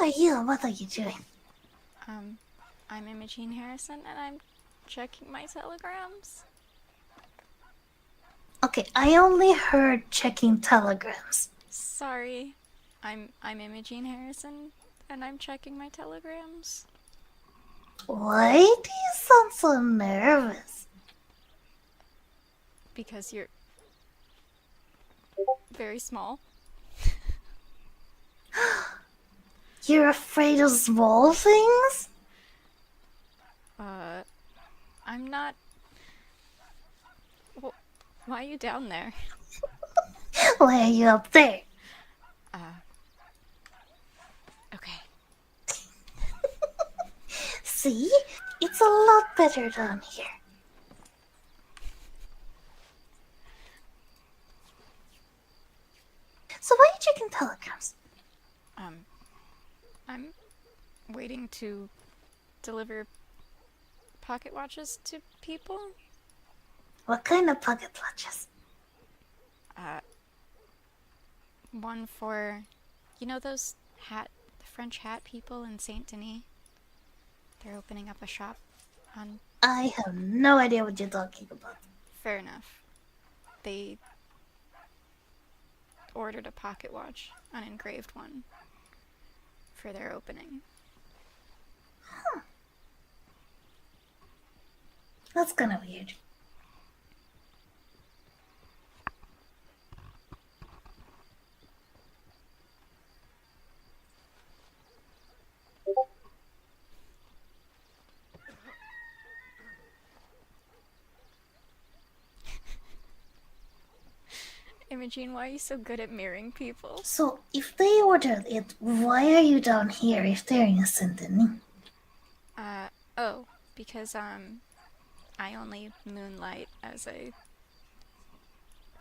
are you? What are you doing? I'm Imogene Harrison, and I'm checking my telegrams. Okay, I only heard checking telegrams. Sorry, I'm Imogene Harrison, and I'm checking my telegrams. Why do you sound so nervous? Because you're very small. You're afraid of small things? Uh, I'm not. Why are you down there? Why are you up there? Uh, okay. See? It's a lot better down here. So why are you checking telegrams? Um, I'm waiting to deliver pocket watches to people. What kind of pocket watches? Uh, one for, those the French hat people in Saint Denis. They're opening up a shop on. I have no idea what you're talking about. Fair enough. They ordered a pocket watch, an engraved one, for their opening. Huh. That's kind of weird. Imogene, why are you so good at mirroring people? So, if they ordered it, why are you down here if they're in Saint Denis? Oh, because, I only moonlight as a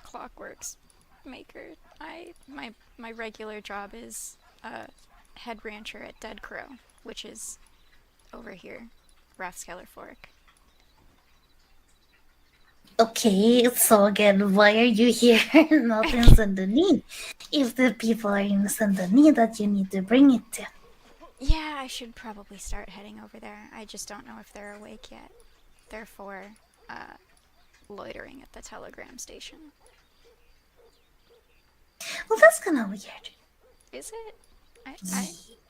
clockworks maker. My regular job is, head rancher at Dead Crow, which is over here, Rathskeller Fork. Okay, so again, why are you here not in Saint Denis? If the people are in Saint Denis that you need to bring it to. Yeah, I should probably start heading over there. I just don't know if they're awake yet. Therefore, loitering at the telegram station. Well, that's kind of weird. Is it?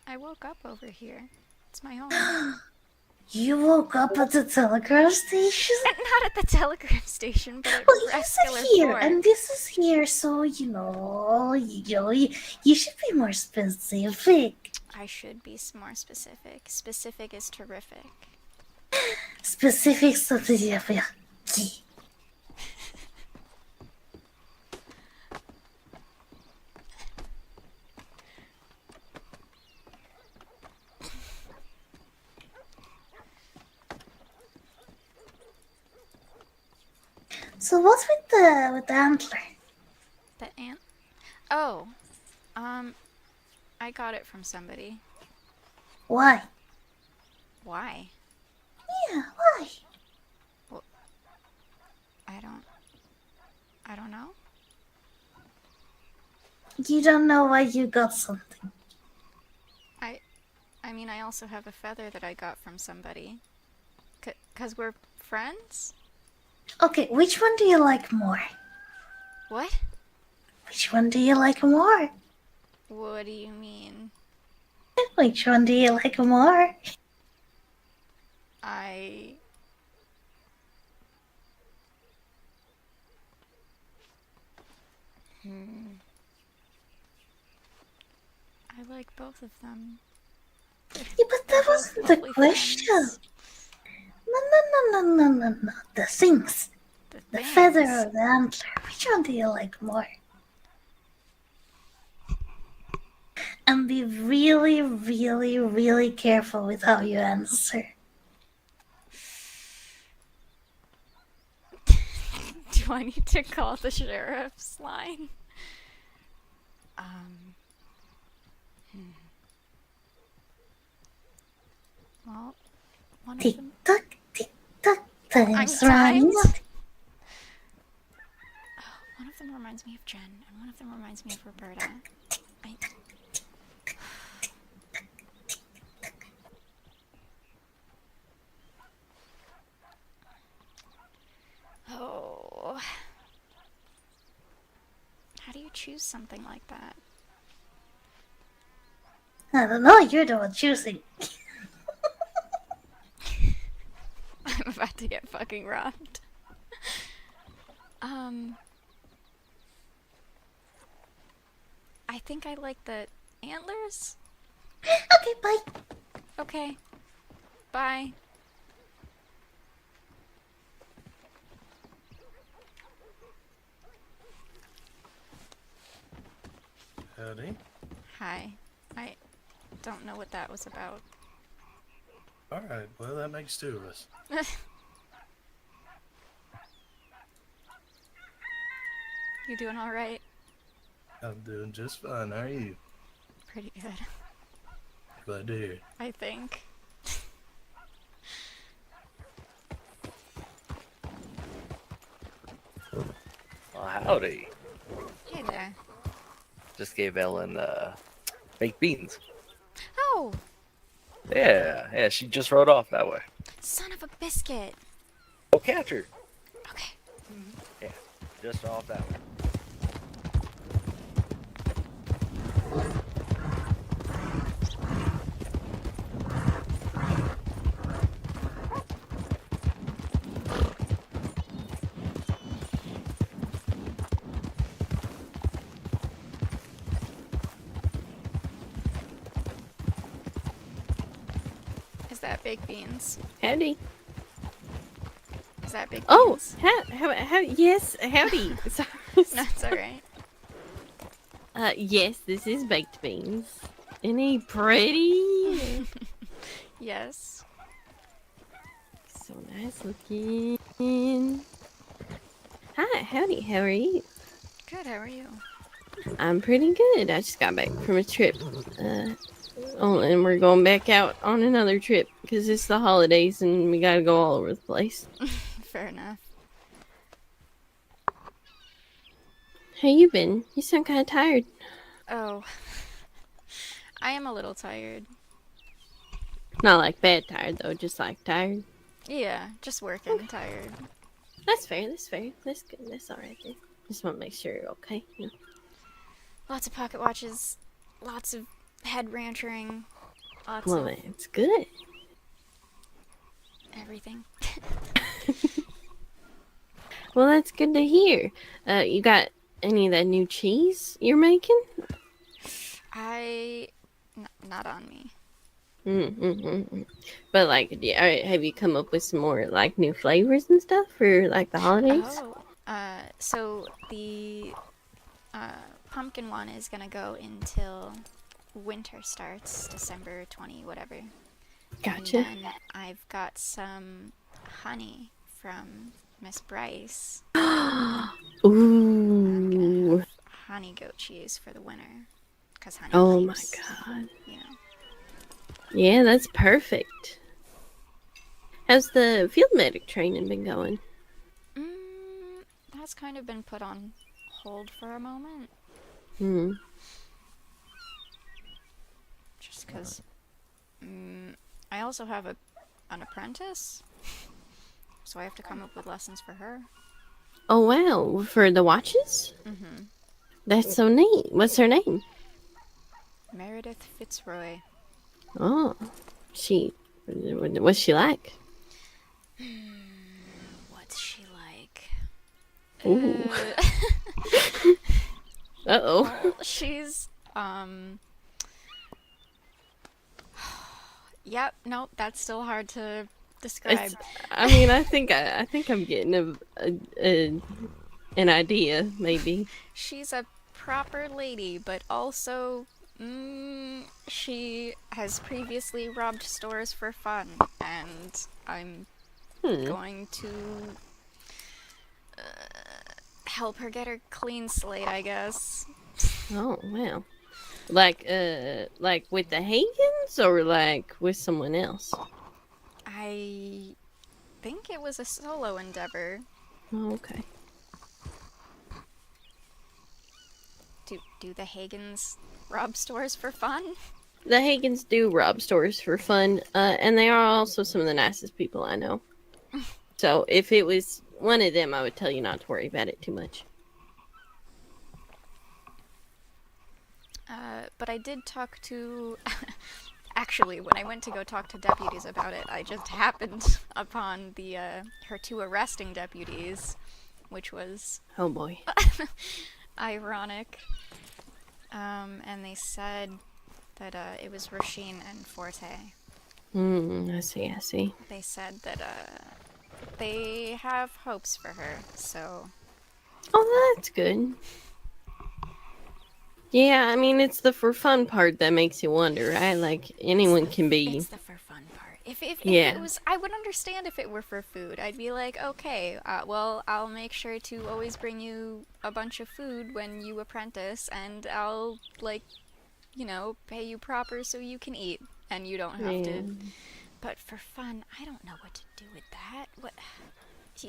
I woke up over here. It's my home. You woke up at the telegraph station? Not at the telegram station, but at Well, you Rathskeller said here, and Fork. this is here, so you should be more specific. I should be more specific. Specific is terrific. Specific specific. So what's with the antler? The ant. Oh, um, I got it from somebody. Why? Why? Yeah, why? Well, I don't know. You don't know why you got something. I mean, I also have a feather that I got from somebody. 'Cause we're friends? Okay, which one do you like more? What? Which one do you like more? What do you mean? Which one do you like more? I... I like both of them. Yeah, but that wasn't the question. Friends. No. The things. The Things. feather or the antler. Which one do you like more? And be really, really, really careful with how you answer. Do I need to call the sheriff's line? Well, one of Tick them... tock, time's I'm running timed? out. One of them reminds me of Jen, and one of them reminds me of Roberta. choose something like that? I don't know, you're the one choosing. I'm about to get fucking robbed. I think I like the antlers. Okay, bye. Okay. Bye. Howdy. Hi. I don't know what that was about. Alright, well, that makes two of us. You doing alright? I'm doing just fine. How are you? Pretty good, Glad to hear. I think. Well, howdy. Hey there. Just gave Ellen baked beans. Oh! Yeah, she just rode off that way. Son of a biscuit! Go catch her. Okay. Yeah, just off that way. Is that baked beans? Howdy. Is that baked Oh, beans? yes, howdy. Sorry. No, it's alright. Yes, this is baked beans. Isn't he pretty? Yes. So nice looking. Hi, howdy, how are you? Good, how are you? I'm pretty good. I just got back from a trip. And we're going back out on another trip because it's the holidays and we gotta go all over the place. Fair enough. How you been? You sound kind of tired. Oh. I am a little tired. Not like bad tired though, just like tired. Yeah, just working, tired. That's fair. That's fair. That's good. That's all right then. Just want to make sure you're okay. You know. Lots of pocket watches, lots of head ranchering, lots Well, of it's good. everything. Well, that's good to hear. You got any of that new cheese you're making? Not on me. Mm-hmm. But like, have you come up with some more like new flavors and stuff for like the holidays? Oh, so the pumpkin one is gonna go until winter starts, December 20, whatever. Gotcha. And then I've got some honey from Miss Bryce. I'm gonna Ooh. have honey goat cheese for the winter, cause honey Oh my keeps, god. you know. Yeah, that's perfect. How's the field medic training been going? That's kind of been put on hold for a moment, Hmm. just because I also have an apprentice, so I have to come up with lessons for her. Oh wow, for the watches? Mm-hmm. That's so neat. What's her name? Meredith Fitzroy. Oh, what's she like? What's she like? Ooh. Uh-oh. Well, she's Yep, nope, that's still hard to describe. I mean, I think I'm getting an idea, maybe. She's a proper lady, but also she has previously robbed stores for fun, and I'm going to help her get her clean slate, I guess. Oh, wow. Like with the Hagans or like with someone else? I think it was a solo endeavor. Oh, okay. Do the Hagans rob stores for fun? The Hagans do rob stores for fun, and they are also some of the nicest people I know. So if it was one of them, I would tell you not to worry about it too much. but I did talk to... Actually, when I went to go talk to deputies about it, I just happened upon her 2 arresting deputies, which was Oh boy. ironic. And they said that it was Rasheen and Forte. I see. They said that they have hopes for her, so... Oh, that's good. Yeah, I mean, it's the for fun part that makes you wonder, right? Like, anyone can be... It's the for fun part. If Yeah. it was... I would understand if it were for food. I'd be like, okay, well, I'll make sure to always bring you a bunch of food when you apprentice, and I'll, like, you know, pay you proper so you can eat, and you don't have Yeah. to... But for fun, I don't know what to do with that. What... A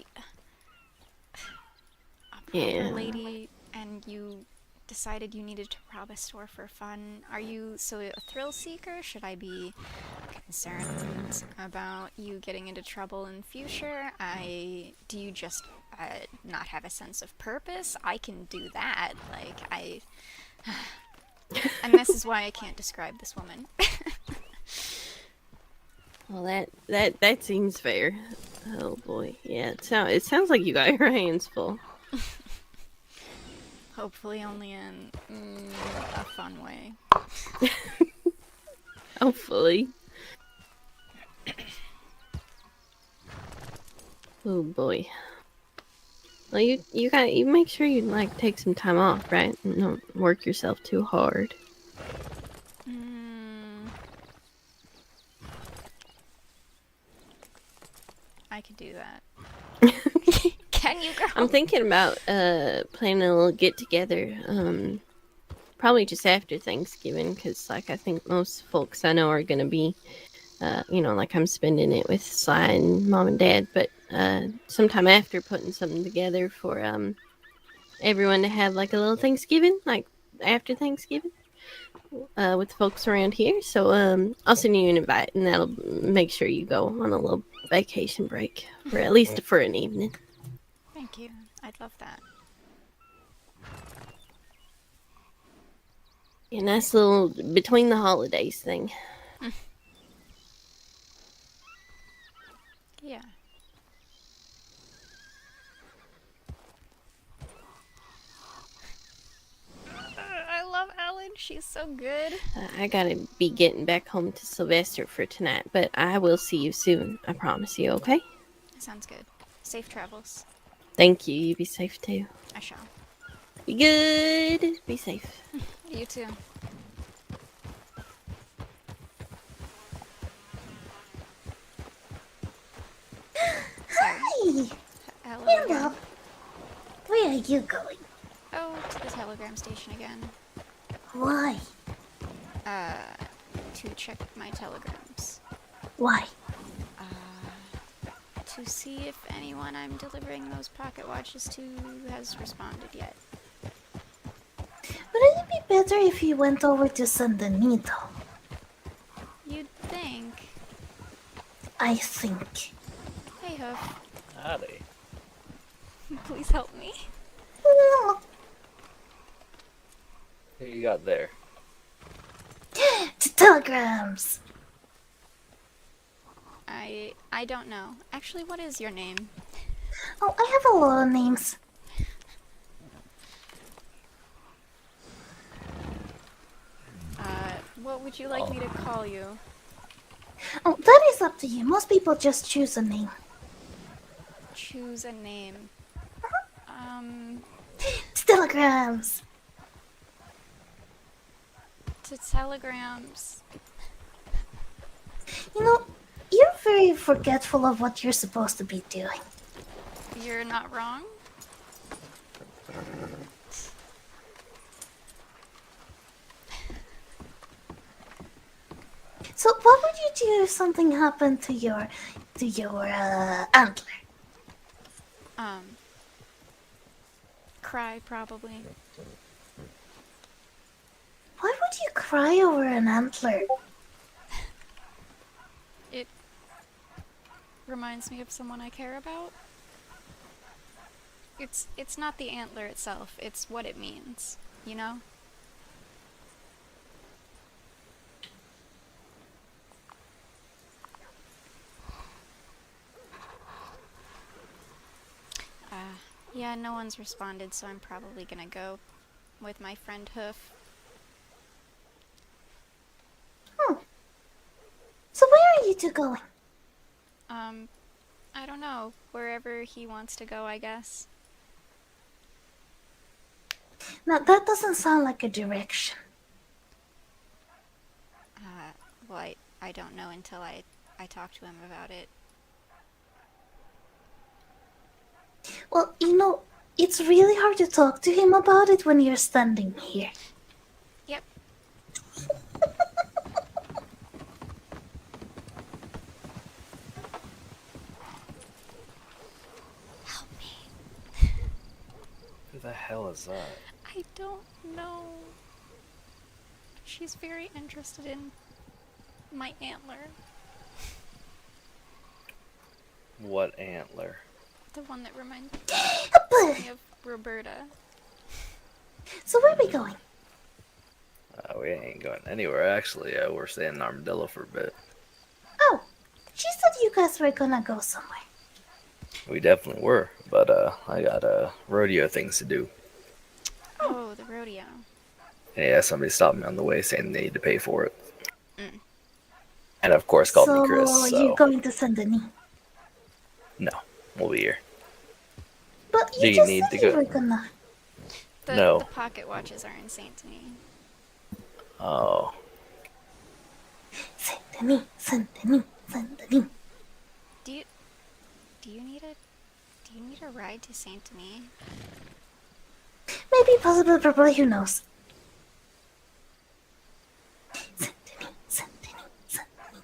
proper Yeah. lady, and you decided you needed to rob a store for fun. Are you so a thrill seeker? Should I be concerned about you getting into trouble in future? Do you just not have a sense of purpose? I can do that. Like and this is why I can't describe this woman. Well, that seems fair. Oh boy, yeah. It sounds like you got your hands full. Hopefully only in a fun way. Hopefully. Oh boy. Well, you make sure you like take some time off, right? And don't work yourself too hard. I could do that. Can you, girl? I'm thinking about planning a little get together. Probably just after Thanksgiving, because like I think most folks I know are gonna be, like I'm spending it with Sly and Mom and Dad. But sometime after, putting something together for everyone to have like a little Thanksgiving, like after Thanksgiving, with the folks around here. So I'll send you an invite, and that'll make sure you go on a little vacation break, or at least for an evening. Thank you. I'd love that. A nice little between the holidays thing. Yeah. I love Ellen. She's so good. I gotta be getting back home to Sylvester for tonight, but I will see you soon. I promise you, okay? Sounds good. Safe travels. Thank you. You be safe too. I shall. Be good. Be safe. You too. Hi! Hello. Hello. again. Where are you going? Oh, to the telegram station again. Why? To check my telegrams. Why? To see if anyone I'm delivering those pocket watches to has responded yet. Wouldn't it be better if you went over to San Benito? You'd think. I think. Hey, Hoof. Howdy. Please help me. No. Who you got there? To telegrams. I don't know. Actually, what is your name? Oh, I have a lot of names. What would you like me to call you? Oh, that is up to you. Most people just choose a name. Choose a name. To telegrams. To telegrams. You know, you're very forgetful of what you're supposed to be doing. You're not wrong. So, what would you do if something happened to your antler? Cry, probably. Why would you cry over an antler? It reminds me of someone I care about. It's not the antler itself, it's what it means, you know? No one's responded, so I'm probably gonna go with my friend Hoof. So where are you two going? I don't know. Wherever he wants to go, I guess. Now that doesn't sound like a direction. Well, I don't know until I talk to him about it. Well, it's really hard to talk to him about it when you're standing here. Yep. Help me. Who the hell is that? I don't know. She's very interested in my antler. What antler? The one that reminds But, me of Roberta. so where are we going? We ain't going anywhere, actually. We're staying in Armadillo for a bit. Oh, she said you guys were gonna go somewhere. We definitely were, but I got rodeo things to do. Oh, the rodeo. Yeah, somebody stopped me on the way saying they need to pay for it. And of course called me Chris, so... you're going to Saint Denis. No, we'll be here. But Do you you just need said to you go? were gonna. No. The pocket watches are in Saint Denis. Oh. Saint Denis, Saint Denis, Saint Denis. Do you need a ride to Saint Denis? Maybe, possibly, probably, who knows? Saint Denis, Saint Denis, Saint Denis.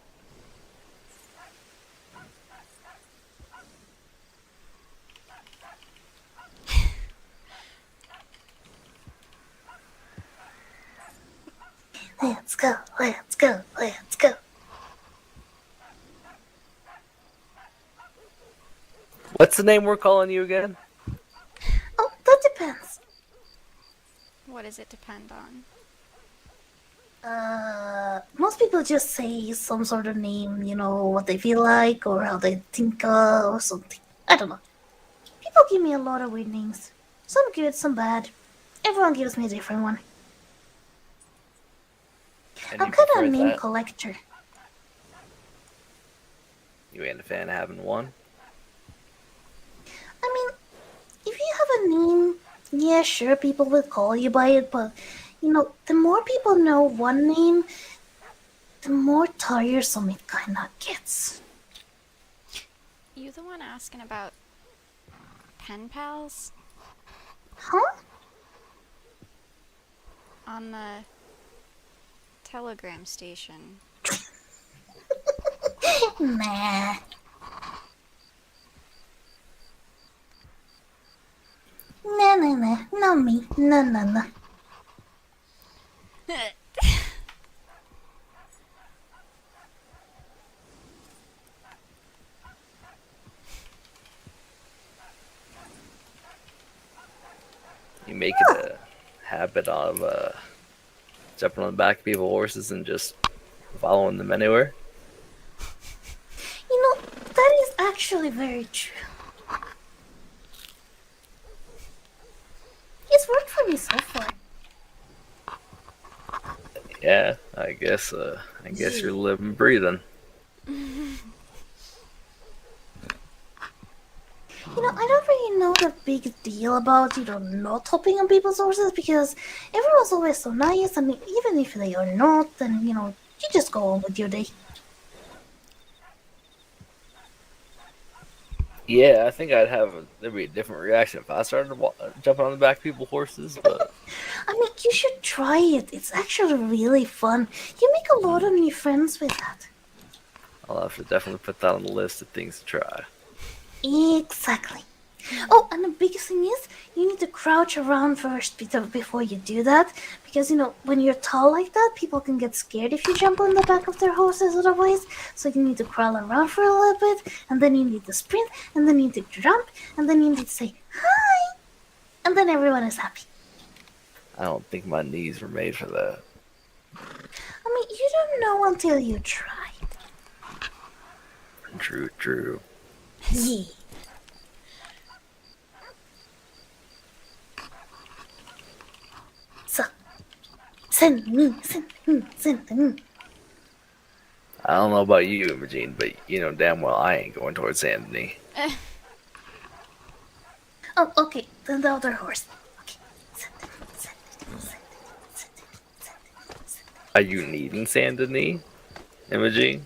Let's go, let's go, let's go. What's the name we're calling you again? Oh, that depends. What does it depend on? Most people just say some sort of name, what they feel like or how they think or something. I don't know. People give me a lot of weird names. Some good, some bad. Everyone gives me a different one. And I'm you kind of a prefer name that? collector. You ain't a fan of having one? I mean, if you have a name, yeah, sure, people will call you by it, but, the more people know one name, the more tiresome it kinda gets. You the one asking about pen pals? Huh? On the telegram station. Nah. Nah, not me. No. You make it a habit of jumping on the back of people's horses and just following them anywhere? That is actually very true. It's worked for me so far. Yeah, I guess you're living, breathing. I don't really know the big deal about, not hopping on people's horses because everyone's always so nice, and even if they are not, then, you just go on with your day. Yeah, I think there'd be a different reaction if I started jumping on the back of people's horses, but I mean, you should try it. It's actually really fun. You make a lot of new friends with that. I'll have to definitely put that on the list of things to try. Exactly. Oh, and the biggest thing is, you need to crouch around first before you do that. Because, when you're tall like that, people can get scared if you jump on the back of their horses otherwise. So you need to crawl around for a little bit, and then you need to sprint, and then you need to jump, and then you need to say, hi! And then everyone is happy. I don't think my knees were made for that. I mean, you don't know until you try. True. Yeah. Saint Denis. I don't know about you, Imogene, but you know damn well I ain't going towards Saint Denis. Oh, okay, then the other horse. Okay. Saint Denis. Are you needing Saint Denis, Imogene?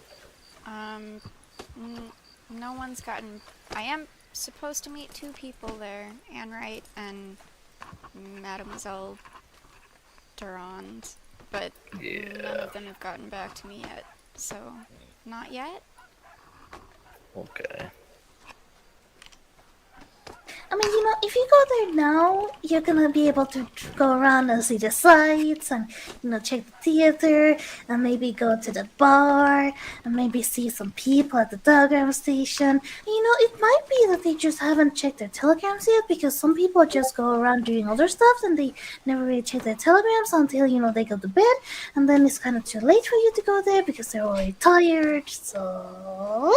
No one's gotten. I am supposed to meet 2 people there, Anne Wright and Mademoiselle Durand, but none Yeah. of them have gotten back to me yet. So, not yet. Okay. I mean, if you go there now, you're gonna be able to go around and see the sights and, check the theater and maybe go to the bar and maybe see some people at the telegram station. It might be that they just haven't checked their telegrams yet because some people just go around doing other stuff and they never really check their telegrams until, they go to bed, and then it's kind of too late for you to go there because they're already tired, so...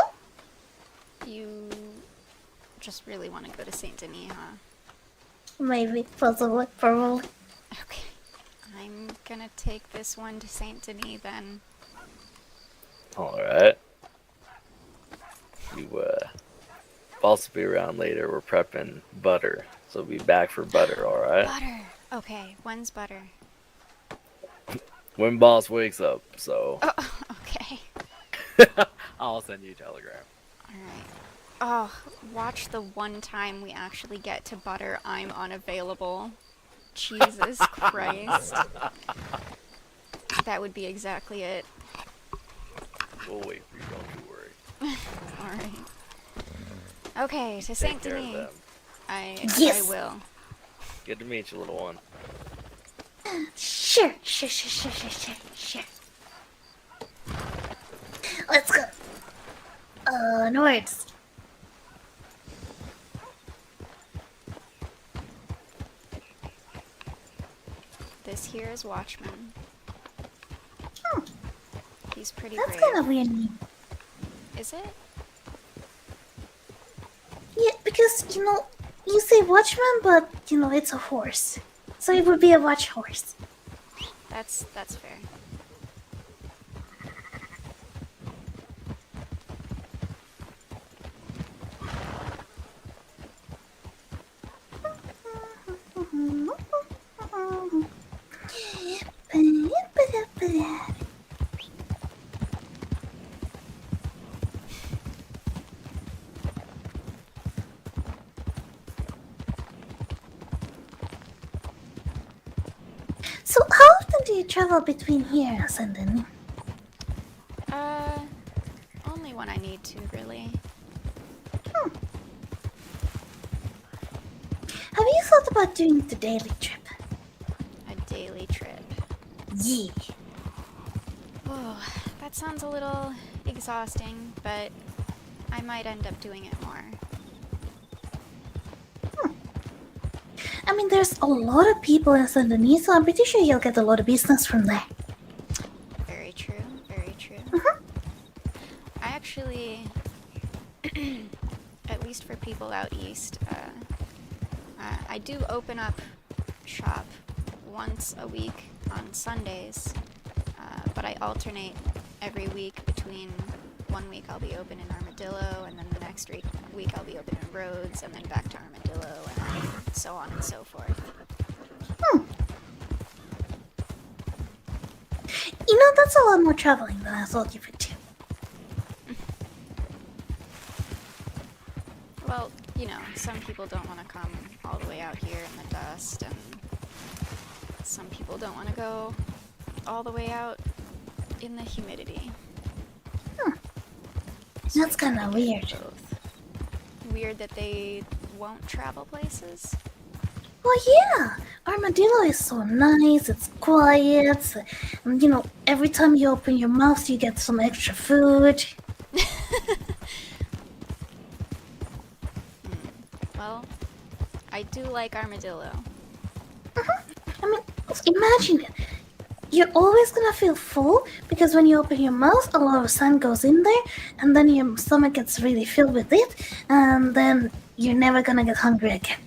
You just really want to go to Saint Denis, huh? Maybe, possibly, probably. Okay. I'm gonna take this one to Saint Denis then. Alright. You also be around later. We're prepping butter. So be back for butter, alright? Butter! Okay, when's butter? When boss wakes up, so Oh, okay. I'll send you a telegram. Alright. Oh, watch the one time we actually get to butter, I'm unavailable. Jesus Christ. That would be exactly it. We'll wait for you, don't you worry. Alright. Okay, to Take Saint care of Denis. them. I Yes. will. Good to meet you, little one. Sure. Let's go. Nords. This here is Watchman. He's pretty That's brave. kind of weird name. Is it? Yeah, because, you say watchman, but, it's a horse. So it would be a watch horse. That's fair. So how often do you travel between here and Sandon? Only when I need to, really. Have you thought about doing the daily trip? A daily trip. Yeah. Oh, that sounds a little exhausting, but I might end up doing it more. I mean, there's a lot of people in Saint Denis, so I'm pretty sure you'll get a lot of business from there. Very true, very true. I actually, at least for people out east, I do open up shop once a week on Sundays, but I alternate every week between 1 week I'll be open in Armadillo, and then the next week I'll be open in Rhodes, and then back to Armadillo, and then so on and so forth. That's a lot more traveling than I thought you would do. Well, some people don't want to come all the way out here in the dust, and some people don't want to go all the way out in the humidity. So That's I try kind to of get weird. both. Weird that they won't travel places. Well, yeah. Armadillo is so nice, it's quiet, and every time you open your mouth, you get some extra food. Well, I do like Armadillo. I mean, imagine it. You're always gonna feel full because when you open your mouth, a lot of sand goes in there, and then your stomach gets really filled with it, and then you're never gonna get hungry again.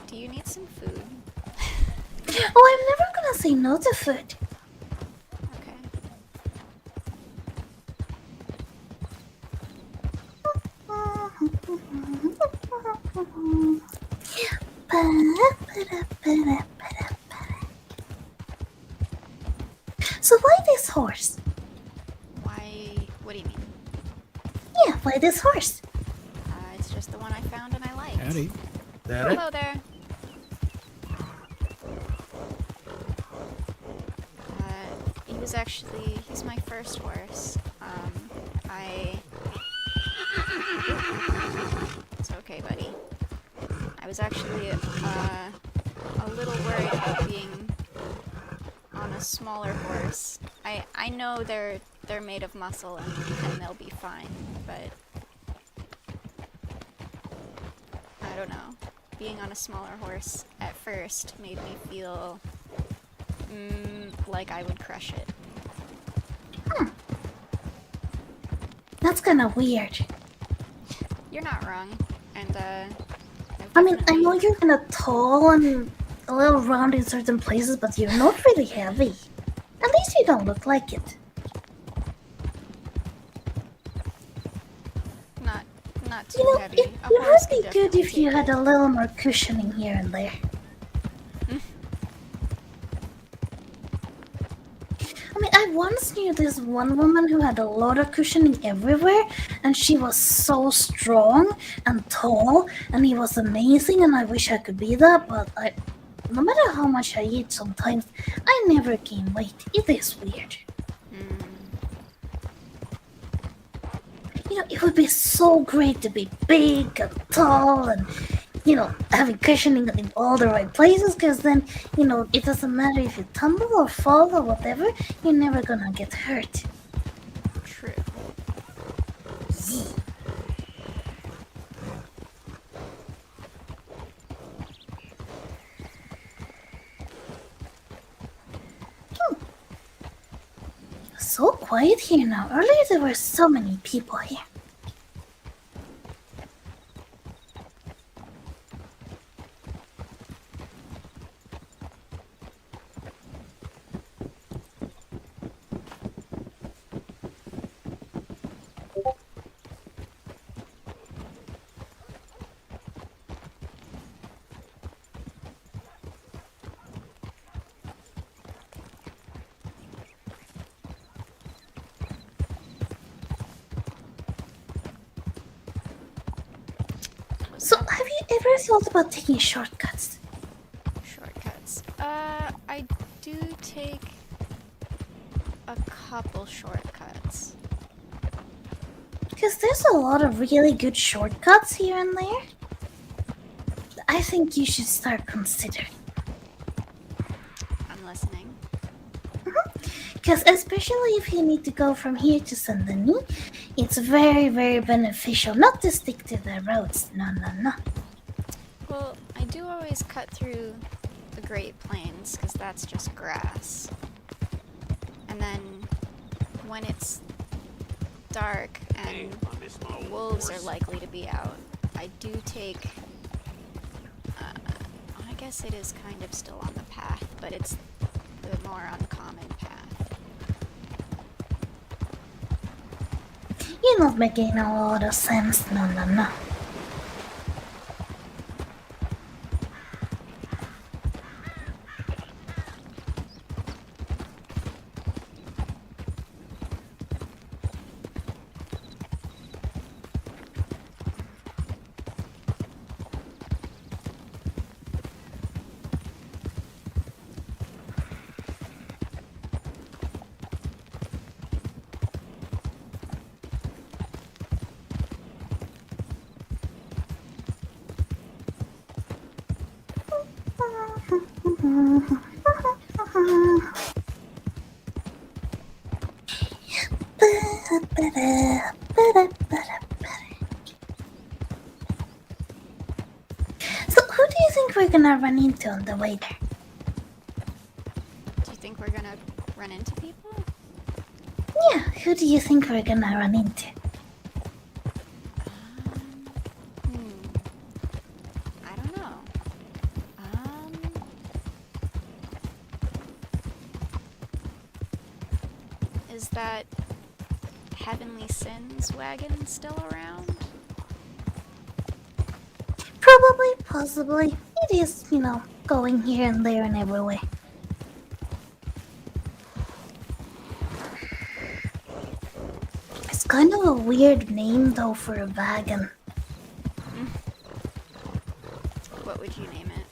Do you need some food? Oh, I'm never gonna say no to food. Okay. So why this horse? Why? What do you mean? Yeah, why this horse? It's just the one I found and I liked. Howdy. That it? Hello there. He's my first horse. It's okay, buddy. I was actually, a little worried about being on a smaller horse. I know they're made of muscle and they'll be fine, but I don't know. Being on a smaller horse at first made me feel like I would crush it. That's kind of weird. You're not wrong, and I mean, I know you're kind of tall and a little round in certain places, but you're not really heavy. At least you don't look like it. not too You know, heavy. it A would horse be can good definitely if you take had it. a little more cushioning here and there. I mean, I once knew this one woman who had a lot of cushioning everywhere, and she was so strong and tall, and it was amazing, and I wish I could be that, but no matter how much I eat sometimes, I never gain weight. It is weird. You know, it would be so great to be big and tall and, you know, having cushioning in all the right places, because then, you know, it doesn't matter if you tumble or fall or whatever, you're never gonna get hurt. True. So quiet here now. Earlier there were so many people here. So, have you ever thought about taking shortcuts? Shortcuts. I do take a couple shortcuts. Because there's a lot of really good shortcuts here and there. I think you should start considering. I'm listening. Because especially if you need to go from here to Saint Denis, it's very, very beneficial not to stick to the roads. No. Well, I do always cut through the Great Plains, because that's just grass. And then, when it's dark and wolves are likely to be out, I do take... I guess it is kind of still on the path, but it's the more uncommon path. You're not making a lot of sense. No. So, who do you think we're gonna run into on the way there? Do you think we're gonna run into people? Yeah, who do you think we're gonna run into? I don't know. Is that Heavenly Sins wagon still around? Probably, possibly. It is, going here and there and everywhere. It's kind of a weird name, though, for a wagon. What would you name it?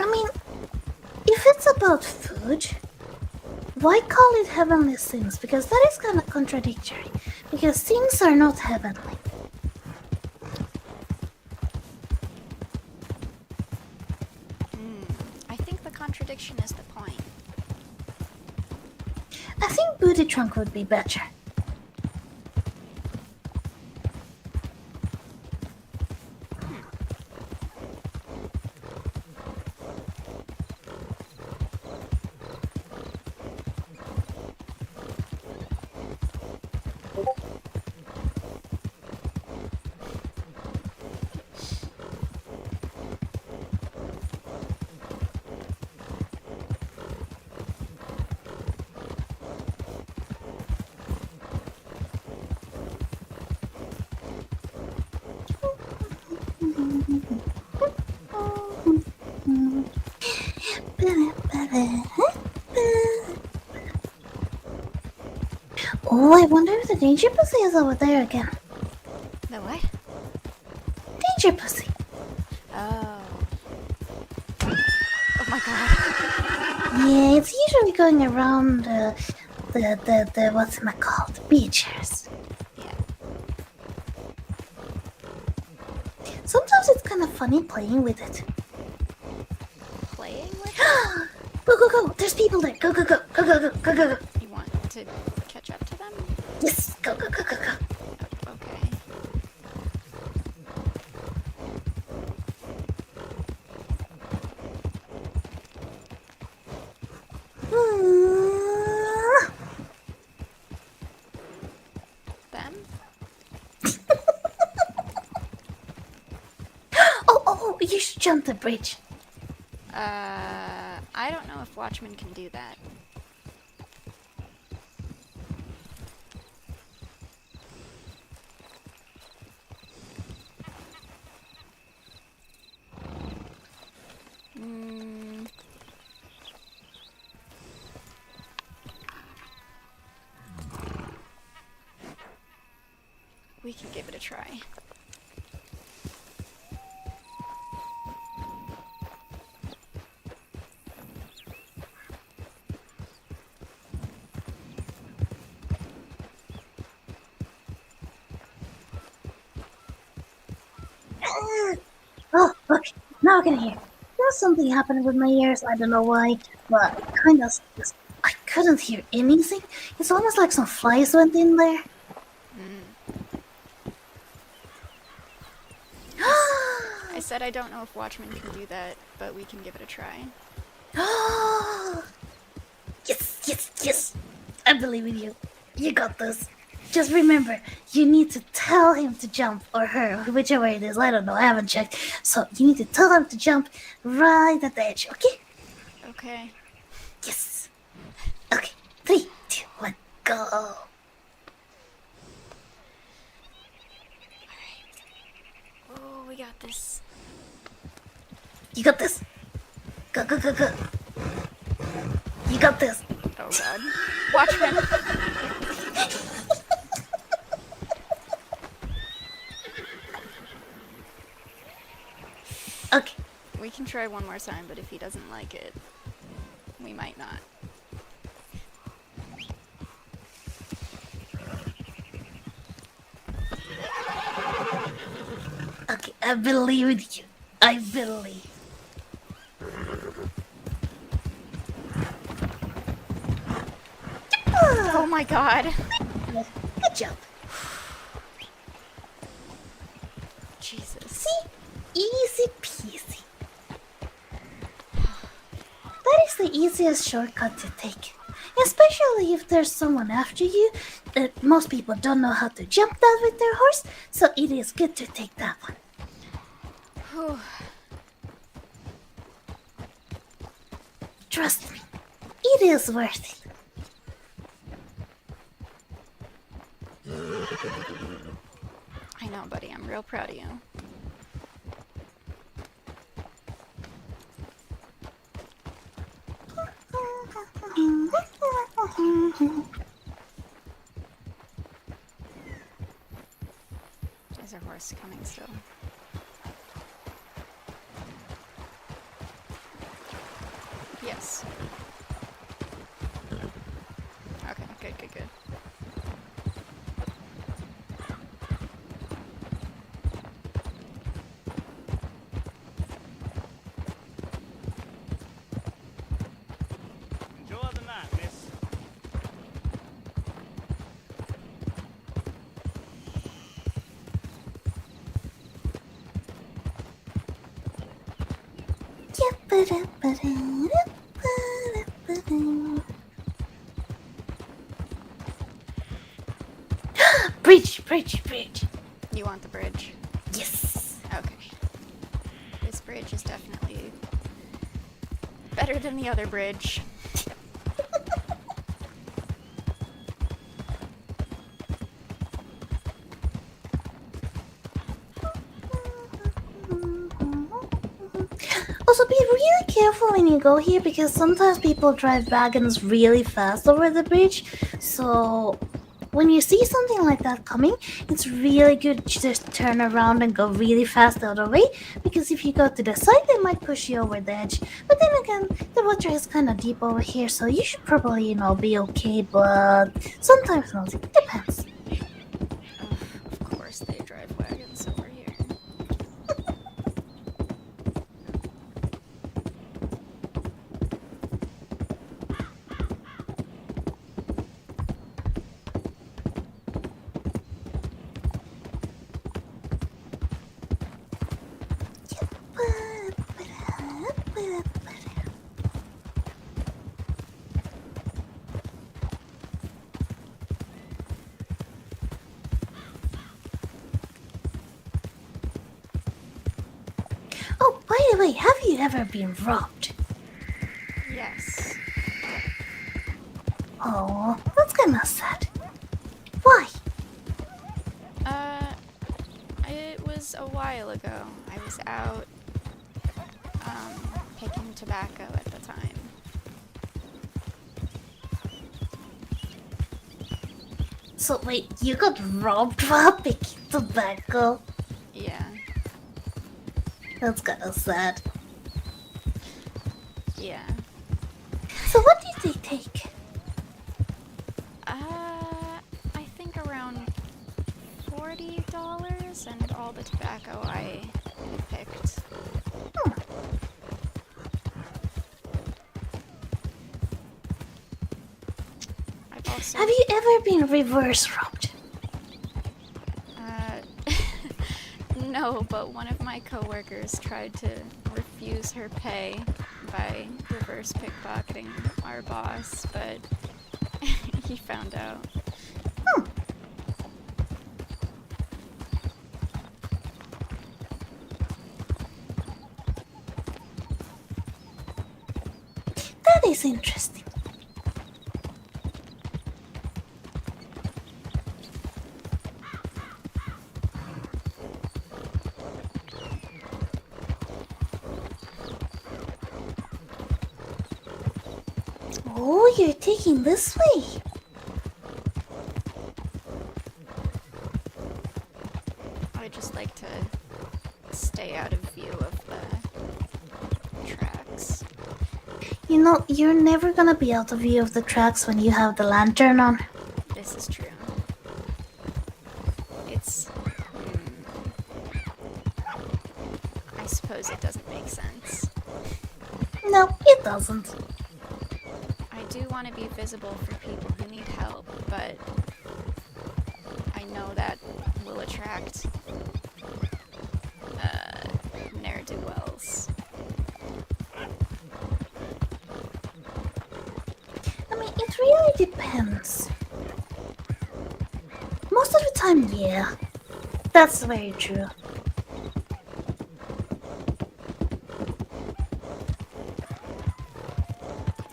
I mean, if it's about food, why call it heavenly sins? Because that is kind of contradictory. Because sins are not heavenly. I think the contradiction is the point. I think booty trunk would be better. Oh, I wonder if the danger pussy is over there again. The what? Danger pussy. Oh. Oh my god. Yeah, it's usually going around the what's it called? Beachers. Yeah. Sometimes it's kind of funny playing with it. Playing with Go, go, go! There's people there! Go, go, go! Go, go, go! Go, go, go! You want to catch up to them? Yes! Go, go, go, go, go! Okay. Them? Oh, you should jump the bridge. I don't know if Watchmen can do that. We can give it a try. Oh, okay. Now I can hear. There's something happening with my ears. I don't know why, but kind of. I couldn't hear anything. It's almost like some flies went in there. I said I don't know if Watchmen can do that, but we can give it a try. Yes, yes, yes. I believe in you. You got this. Just remember, you need to tell him to jump, or her, whichever it is. I don't know. I haven't checked. So you need to tell him to jump right at the edge. Okay? Okay. Yes. Okay. 3, 2, 1, go. Alright. Oh, we got this. You got this. Go, go, go, go. You got this. Oh god. Watchmen! Okay. We can try one more time, but if he doesn't like it, we might not. Okay, I believe in you. I believe. Oh my god! Good job. Jesus. See? Easy peasy. That is the easiest shortcut to take. Especially if there's someone after you. Most people don't know how to jump that with their horse, so it is good to take that one. Whew. Trust me, it is worth it. I know, buddy. I'm real proud of you. There's a horse coming still. Yes. Okay, good, good, good. Enjoy the night, miss. Bridge, bridge, bridge. You want the bridge? Yes. Okay. This bridge is definitely better than the other bridge. Also, be really careful when you go here because sometimes people drive wagons really fast over the bridge. So, when you see something like that coming, it's really good to just turn around and go really fast the other way. Because if you go to the side, they might push you over the edge. But then again, the water is kind of deep over here, so you should probably, be okay. But sometimes not. It depends. Of course they drive wagons over here. Oh, by the way, have you ever been robbed? Yes. Oh, that's kind of sad. Why? It was a while ago. I was out, picking tobacco at the time. So wait, you got robbed while picking tobacco? Yeah. That's kind of sad. Yeah. So what did they take? I think around $40 and all the tobacco I picked. I've also... Have you ever been reverse robbed? No, but one of my coworkers tried to refuse her pay by reverse pickpocketing our boss, but he found out. That is interesting. Oh, you're taking this way. I just like to stay out of view of the tracks. You're never gonna be out of view of the tracks when you have the lantern on. This is true. It's... I suppose it doesn't make sense. No, it doesn't. I do want to be visible for people who need help, but I know that will attract ne'er-do-wells. I mean, it really depends. Most of the time, yeah. That's very true.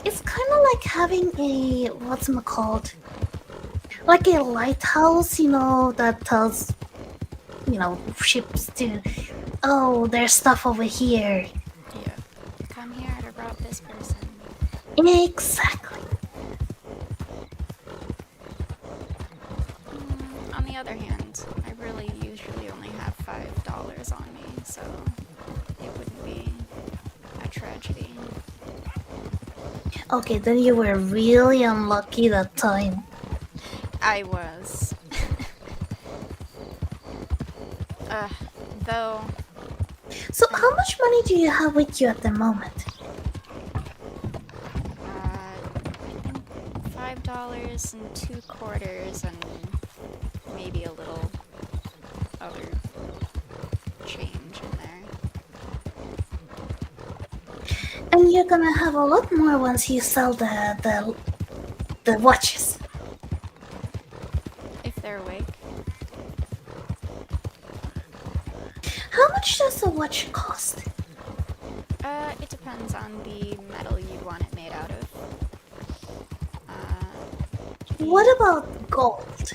It's kind of like having a what's it called? Like a lighthouse, that tells, ships to, oh, there's stuff over here. Yeah. Come here to rob this person. Exactly. On the other hand, I really usually only have $5 on me, so it wouldn't be a tragedy. Okay, then you were really unlucky that time. I was. Though, So, how much money do you have with you at the moment? $5.02 and maybe a little other change in there. And you're gonna have a lot more once you sell the watches. If they're awake. How much does a watch cost? It depends on the metal you want it made out of. What about gold?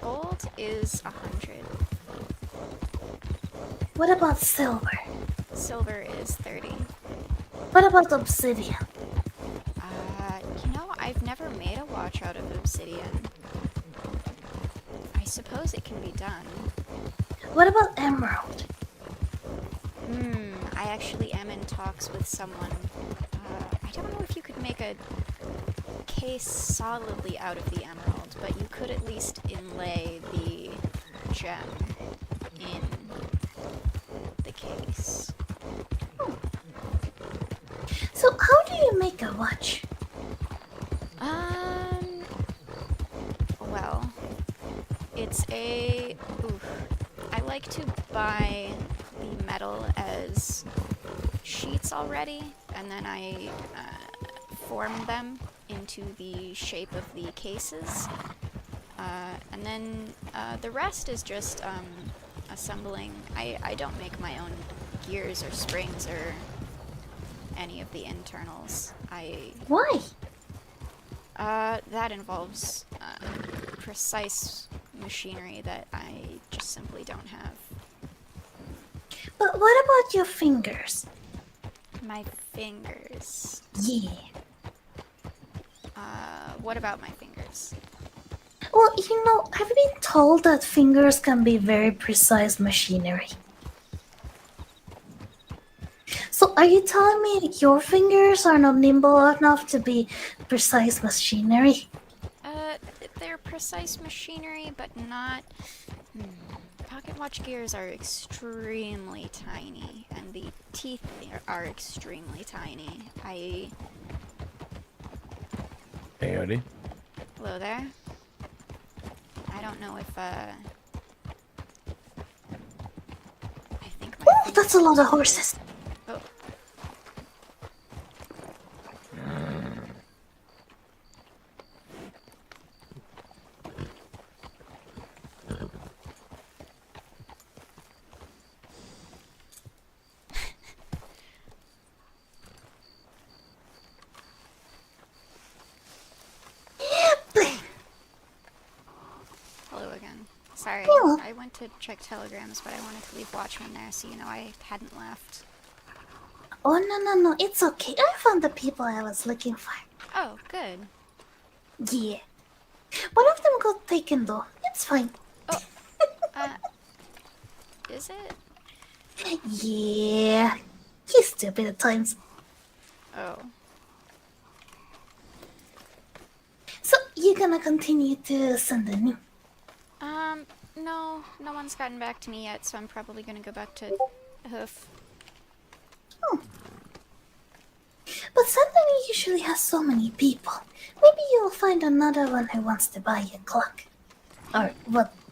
Gold is 100. What about silver? Silver is 30. What about obsidian? I've never made a watch out of obsidian. I suppose it can be done. What about emerald? I actually am in talks with someone. I don't know if you could make a case solidly out of the emerald, but you could at least inlay the gem in the case. So, how do you make a watch? Well, it's I like to buy the metal as sheets already, and then I form them into the shape of the cases. And then the rest is just assembling. I don't make my own gears or springs or any of the internals. Why? That involves precise machinery that I just simply don't have. But what about your fingers? My fingers. Yeah. What about my fingers? Well, I've been told that fingers can be very precise machinery. So, are you telling me your fingers are not nimble enough to be precise machinery? They're precise machinery, but not... Pocket watch gears are extremely tiny, and the teeth are extremely tiny. Hey, Odie. Hello there? I don't know if, I think my Oh, that's a lot of horses. Oh. Hello again. Sorry, Yeah. I went to check telegrams, but I wanted to leave Watchmen there so I hadn't left. Oh, no, it's okay. I found the people I was looking for. Oh, good. Yeah. One of them got taken though. It's fine. Is it? Yeah. He's stupid at times. Oh. So, you're gonna continue to send a new. No one's gotten back to me yet, so I'm probably gonna go back to Hoof. But Sandani usually has so many people. Maybe you'll find another one who wants to buy a clock. Or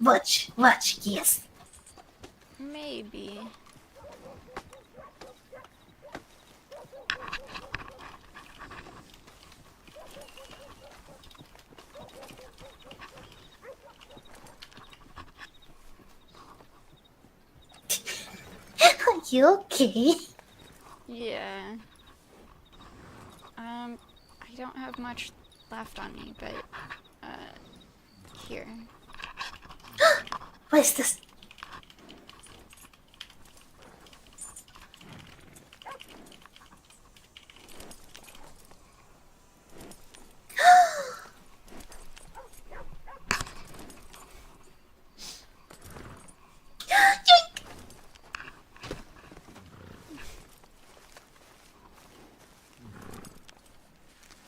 watch, yes. Maybe. Are you okay? Yeah. I don't have much left on me, but, here. What is this?